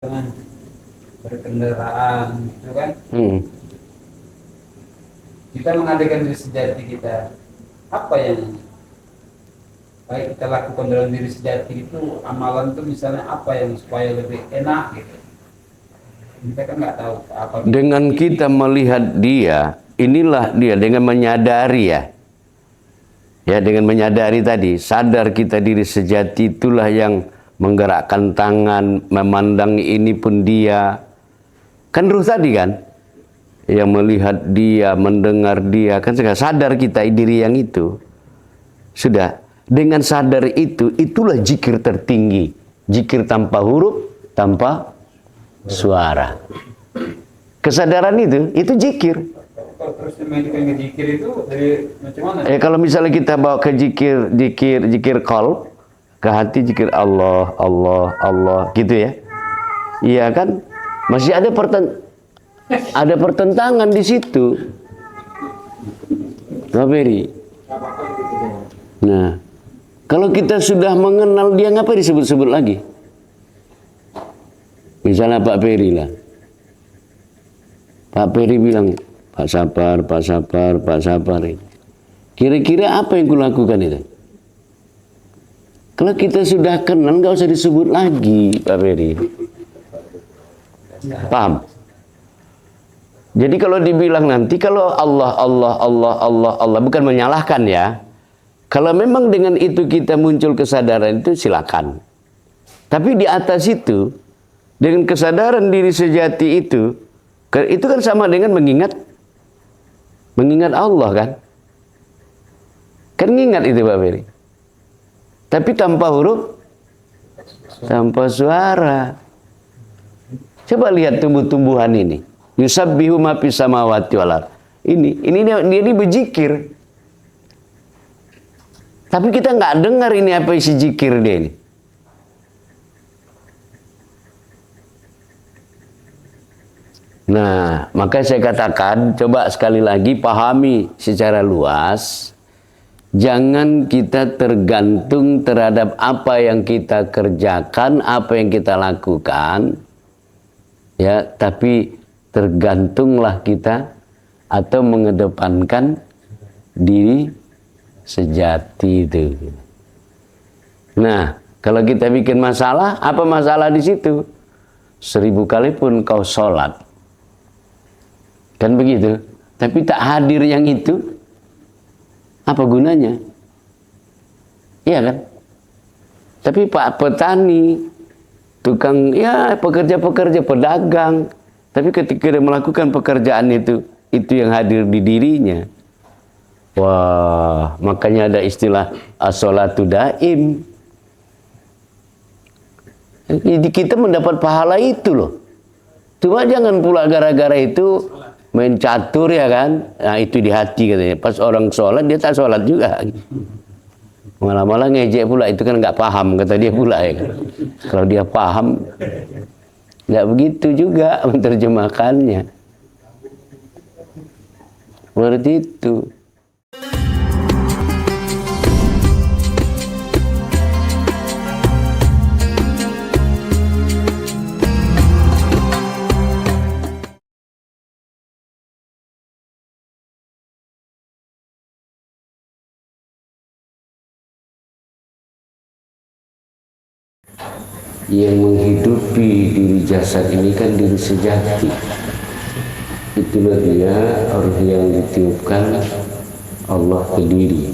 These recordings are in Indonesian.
dengan berkendaraan gitu kan. Kita mengadakan diri sejati kita, apa yang baik kita lakukan dalam diri sejati itu, amalan itu misalnya apa yang supaya lebih enak gitu, kita kan nggak tahu apa dengan kita melihat dia, inilah dia dengan menyadari ya dengan menyadari tadi, sadar kita diri sejati itulah yang menggerakkan tangan, memandang ini pun dia. Kan ruh tadi kan, yang melihat dia, mendengar dia, kan sadar kita diri yang itu. Sudah, dengan sadar itu, itulah zikir tertinggi. Zikir tanpa huruf, tanpa suara. Kesadaran itu zikir. Terus dimainkan ke zikir itu dari macam mana? Kalau misalnya kita bawa ke zikir qalb, ke hati zikir Allah, Allah, Allah, gitu ya. Iya kan? Masih ada pertentangan di situ. Beri. Nah, kalau kita sudah mengenal dia, ngapa disebut-sebut lagi? Misalnya Pak Peri lah. Pak Peri bilang, Pak Sapar, Pak Sapar, Pak Sapar. Kira-kira apa yang kulakukan itu? Kalau kita sudah kenal, nggak usah disebut lagi, Pak Peri. Paham? Jadi kalau dibilang nanti, kalau Allah, Allah, Allah, Allah, Allah, bukan menyalahkan ya. Kalau memang dengan itu kita muncul kesadaran itu, silakan. Tapi di atas itu, dengan kesadaran diri sejati itu kan sama dengan mengingat Allah kan? Kan ngingat itu Pak Ferry. Tapi tanpa huruf, tanpa suara. Coba lihat tumbuh-tumbuhan ini. Yusabbihu ma fis samawati wal ardh. Ini berzikir. Tapi kita nggak dengar ini apa isi zikir dia ini. Nah, maka saya katakan, coba sekali lagi pahami secara luas. Jangan kita tergantung terhadap apa yang kita kerjakan, apa yang kita lakukan. Ya, tapi tergantunglah kita atau mengedepankan diri sejati itu. Nah, kalau kita bikin masalah, apa masalah di situ? 1000 kali pun kau sholat. Kan begitu. Tapi tak hadir yang itu, apa gunanya? Iya kan? Tapi Pak petani, tukang, ya pekerja-pekerja, pedagang, tapi ketika dia melakukan pekerjaan itu yang hadir di dirinya. Wah, makanya ada istilah as-sholatu daim. Jadi kita mendapat pahala itu loh. Cuma jangan pula gara-gara itu main catur ya kan. Nah itu di hati katanya. Pas orang sholat dia tak sholat juga. Malah-malah ngejek pula, itu kan nggak paham kata dia pula ya kan. Kalau dia paham, nggak begitu juga menerjemahkannya. Seperti itu. Yang menghidupi diri jasad ini kan diri sejati. Itulah dia roh yang ditiupkan Allah ke diri.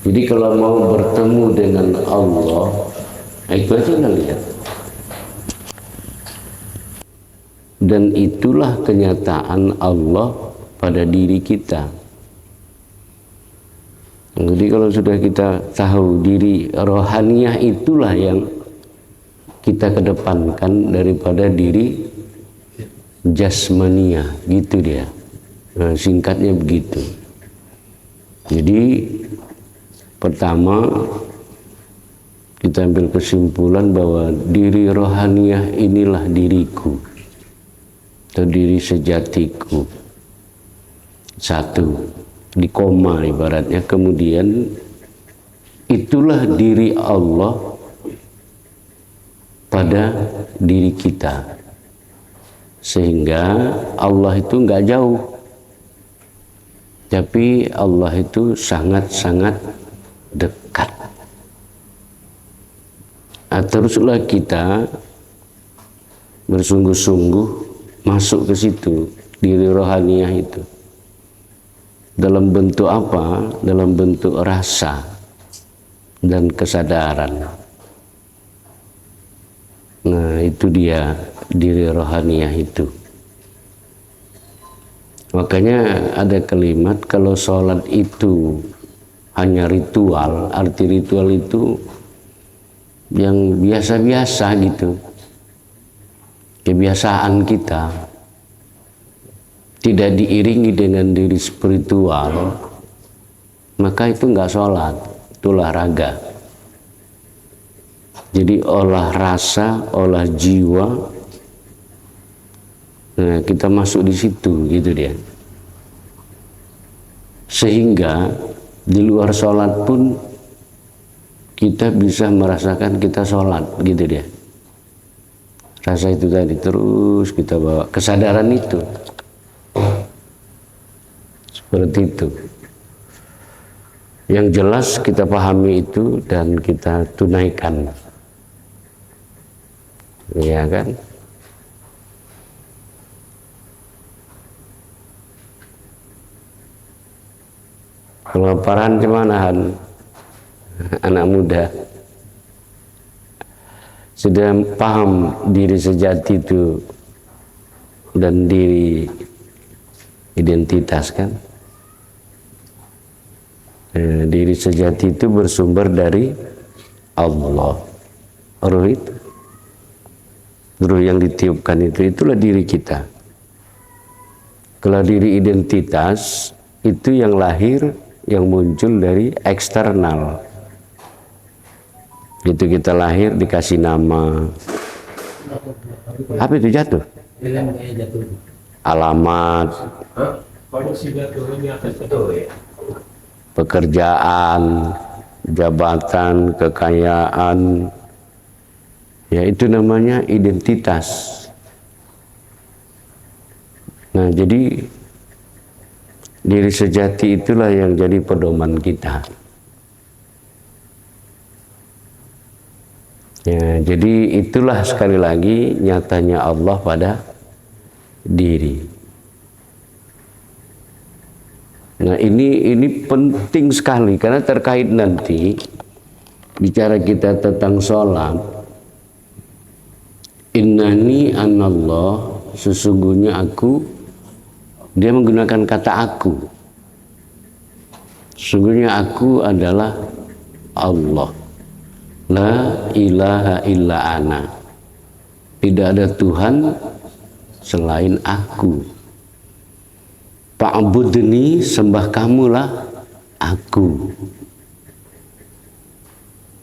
Jadi kalau mau bertemu dengan Allah, itu aja nggak lihat. Dan itulah kenyataan Allah pada diri kita. Jadi kalau sudah kita tahu diri rohaniah, itulah yang kita kedepankan daripada diri jasmaniah, gitu dia. Nah, singkatnya begitu. Jadi pertama kita ambil kesimpulan bahwa diri rohaniah inilah diriku atau diri sejatiku. Satu, di koma ibaratnya. Kemudian itulah diri Allah pada diri kita, sehingga Allah itu nggak jauh, tapi Allah itu sangat-sangat dekat. Teruslah kita bersungguh-sungguh masuk ke situ, diri rohaniah itu. Dalam bentuk apa? Dalam bentuk rasa dan kesadaran. Nah, itu dia diri rohaniah itu. Makanya ada kalimat, kalau sholat itu hanya ritual, arti ritual itu yang biasa-biasa gitu, kebiasaan kita, tidak diiringi dengan diri spiritual, maka itu enggak sholat, itu olahraga. Jadi olah rasa, olah jiwa, nah kita masuk di situ, gitu dia. Sehingga di luar sholat pun kita bisa merasakan kita sholat, gitu dia. Rasa itu tadi terus kita bawa, kesadaran itu. Seperti itu. Yang jelas kita pahami itu dan kita tunaikan. Iya kan? Kelaparan gimana, anak muda? Sudah paham diri sejati itu dan diri identitas kan? Diri sejati itu bersumber dari Allah. Ruh itu, ruh yang ditiupkan itu, itulah diri kita. Kalau diri identitas itu yang lahir, yang muncul dari eksternal. Gitu kita lahir dikasih nama. Apa itu jatuh? Alamat, pekerjaan, jabatan, kekayaan, ya itu namanya identitas. Nah, jadi diri sejati itulah yang jadi pedoman kita. Ya, jadi itulah sekali lagi nyatanya Allah pada diri. Nah, ini penting sekali karena terkait nanti bicara kita tentang sholat. Innani anallah, sesungguhnya aku, dia menggunakan kata aku. Sesungguhnya aku adalah Allah. La ilaha illa ana. Tidak ada Tuhan selain aku. Fa'budni, sembah kamulah aku.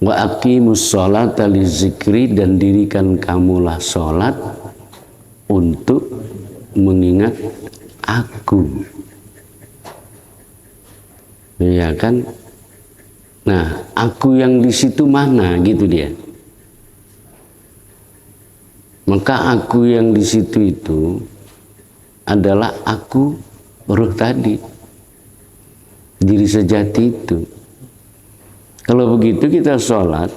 Wa aqimus sholata li zikri, dan dirikan kamulah sholat untuk mengingat aku. Ya kan? Nah, aku yang di situ mana, gitu dia. Maka aku yang di situ itu adalah aku ruh tadi, diri sejati itu. Kalau begitu kita sholat,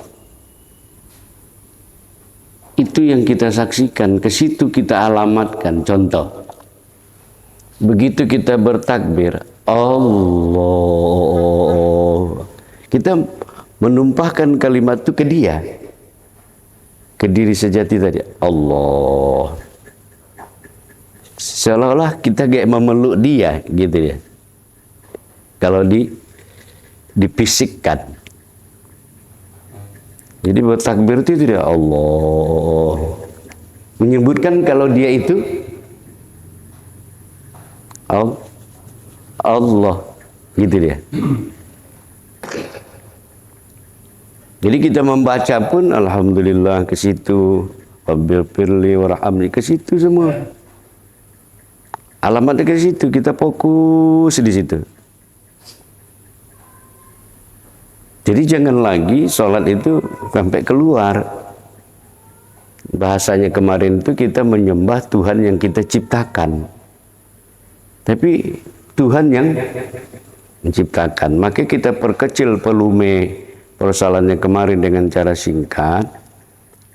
itu yang kita saksikan, ke situ kita alamatkan. Contoh, begitu kita bertakbir, Allah, kita menumpahkan kalimat itu ke dia, ke diri sejati tadi, Allah. Seolah-olah kita kayak memeluk dia, gitu ya. Kalau difisikkan. Jadi bertakbir itu tidak Allah. Menyebutkan kalau dia itu Allah, gitu dia. Jadi kita membaca pun alhamdulillah ke situ, Rabbil firli warhamni, ke situ semua. Alamatnya ke situ, kita fokus di situ. Jadi jangan lagi sholat itu sampai keluar. Bahasanya kemarin itu kita menyembah Tuhan yang kita ciptakan. Tapi Tuhan yang menciptakan. Maka kita perkecil pelume persoalannya kemarin dengan cara singkat.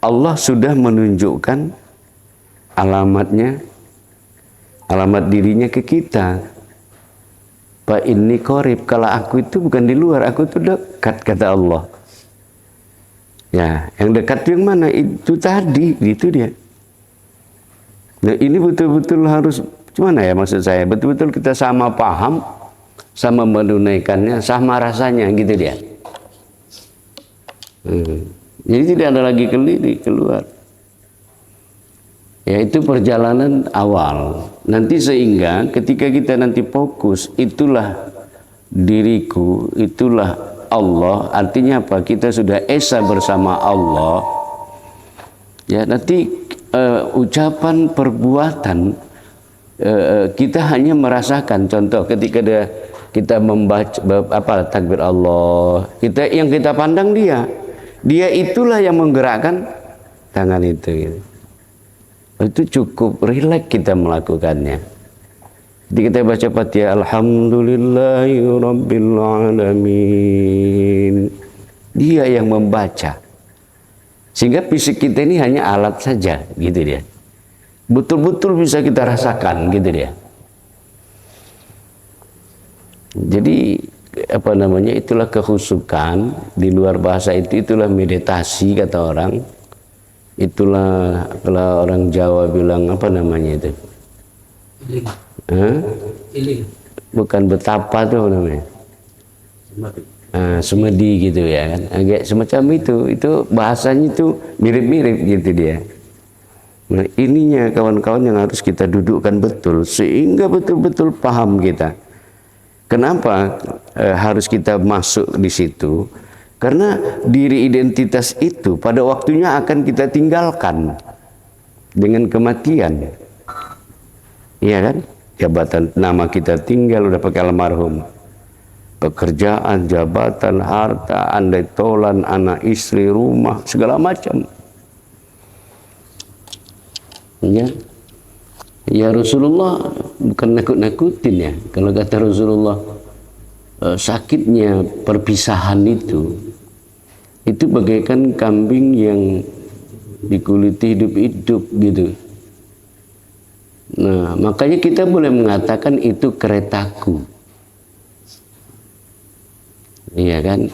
Allah sudah menunjukkan alamatnya, alamat dirinya ke kita. Fa inni qarib, kalau aku itu bukan di luar, aku itu dekat, kata Allah. Ya, yang dekat yang mana? Itu tadi, itu dia. Nah, ini betul-betul harus, gimana ya maksud saya? Betul-betul kita sama paham, sama menunaikannya, sama rasanya, gitu dia. Jadi tidak ada lagi keluar. Ya, itu perjalanan awal. Nanti sehingga ketika kita nanti fokus, itulah diriku, itulah Allah, artinya apa? Kita sudah esa bersama Allah. Ya, nanti ucapan perbuatan kita hanya merasakan. Contoh ketika kita membaca takbir Allah, yang kita pandang dia itulah yang menggerakkan tangan itu. Gitu. Itu cukup rileks kita melakukannya. Jadi kita baca Fatihah, Alhamdulillahirabbil alamin. Dia yang membaca. Sehingga fisik kita ini hanya alat saja, gitu dia. Betul-betul bisa kita rasakan, gitu dia. Jadi apa namanya, itulah kehusukan. Di luar bahasa itu, itulah meditasi kata orang. Itulah kalau orang Jawa bilang apa namanya itu? Iling. Bukan betapa tuh namanya. Semedi gitu ya kan. Agak semacam itu bahasanya itu mirip-mirip gitu dia. Nah, ininya kawan-kawan yang harus kita dudukkan betul sehingga betul-betul paham kita. Kenapa harus kita masuk di situ? Karena diri identitas itu pada waktunya akan kita tinggalkan dengan kematian. Iya kan? Jabatan nama kita tinggal udah pakai almarhum. Pekerjaan, jabatan, harta, andai tolan, anak istri, rumah, segala macam. Ya. Ya Rasulullah bukan nakut-nakutin ya. Kalau kata Rasulullah, sakitnya perpisahan itu bagaikan kambing yang dikuliti hidup-hidup gitu. Nah, makanya kita boleh mengatakan itu keretaku. Iya kan?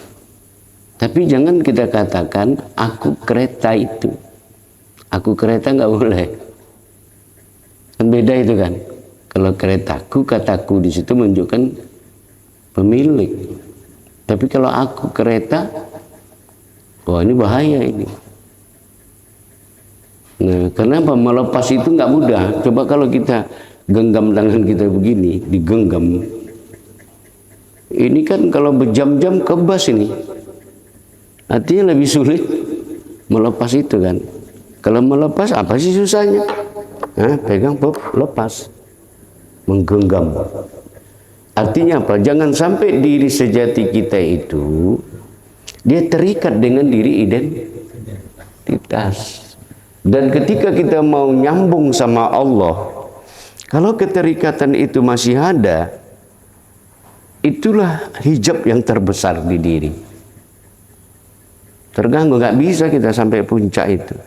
Tapi jangan kita katakan aku kereta itu. Aku kereta nggak boleh. Kan beda itu kan. Kalau keretaku, kataku di situ menunjukkan pemilik. Tapi kalau aku kereta, wah ini bahaya ini. Nah, kenapa melepas itu nggak mudah? Coba kalau kita genggam tangan kita begini, digenggam. Ini kan kalau berjam-jam kebas ini. Artinya lebih sulit melepas itu kan. Kalau melepas apa sih susahnya? Pegang, pop, lepas. Menggenggam. Artinya apa? Jangan sampai diri sejati kita itu dia terikat dengan diri identitas. Dan ketika kita mau nyambung sama Allah, kalau keterikatan itu masih ada, itulah hijab yang terbesar di diri. Terganggu, nggak bisa kita sampai puncak itu.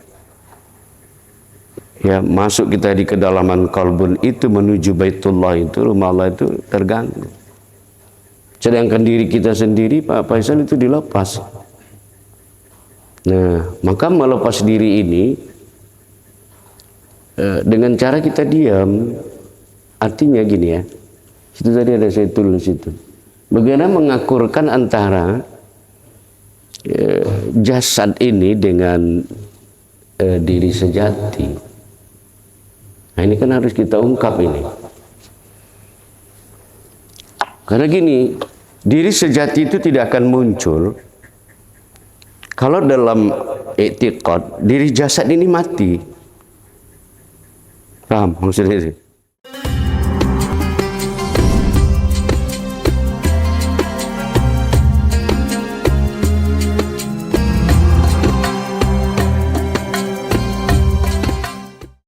Ya, masuk kita di kedalaman kalbun itu menuju Baitullah itu, rumah Allah itu terganggu. Sedangkan diri kita sendiri, Pak Faisal itu dilepas. Nah, maka melepas diri ini dengan cara kita diam, artinya gini ya. Itu tadi ada saya tulis itu. Bagaimana mengakurkan antara jasad ini dengan diri sejati. Nah, ini kan harus kita ungkap ini. Karena gini, diri sejati itu tidak akan muncul kalau dalam i'tiqad diri jasad ini mati. Paham maksudnya itu?